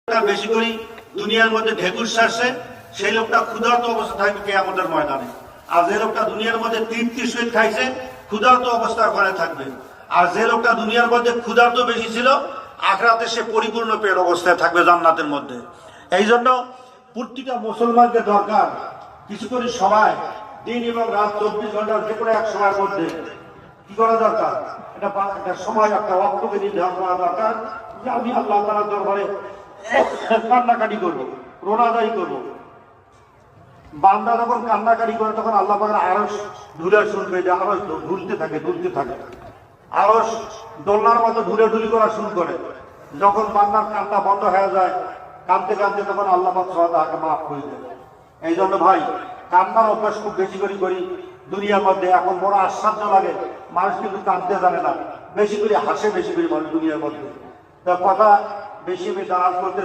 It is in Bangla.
বেশি করে দুনিয়ার মধ্যে ঢেকুর শ্বাসে সেই লোকটা ক্ষুধার্ত অবস্থা থাকবে কিয়ামতের ময়দানে। আর যে লোকটা দুনিয়ার মধ্যে তৃপ্তি সহিত খাইছে ক্ষুধার্ত অবস্থা ওখানে থাকবে। আর যে লোকটা দুনিয়ার মধ্যে ক্ষুধার্ত বেশি ছিল আখিরাতে সে পরিপূর্ণ পেট অবস্থায় থাকবে জান্নাতের মধ্যে। এই জন্য প্রতিটা মুসলমানকে দরকার কিছু করে সময় দিন এবং রাত 24 ঘন্টার যে কোনো এক সময়ের মধ্যে কি করা দরকার, একটা সময় একটা ওয়াক্তকে নির্ধারণ করা দরকার যে আমি আল্লাহ তাআলার দরবারে কান্নাকাটি করবো, রোনাদাই করবো। বান্দা যখন কান্নাকাটি করে তখন আল্লাহ পাকের আরশ ধুলে শুনবে, যে আরশ ঢুলতে থাকে আরশ দোলনার মতো ঢুলি করা শুরু করে। যখন বান্দার কান্না বন্ধ হয়ে যায় কাঁদতে কাঁদতে তখন আল্লাহ পাক তাকে মাফ করে দেয়। এই জন্য ভাই কান্নার অভ্যাস খুব বেশি করি দুনিয়ার মধ্যে। এখন বড় আশ্চর্য লাগে, মানুষ কিন্তু কাঁদতে জানে না, বেশি করে হাসে বেশি করে মানুষ দুনিয়ার মধ্যে। কথা বেশি দাঁড়ান করতে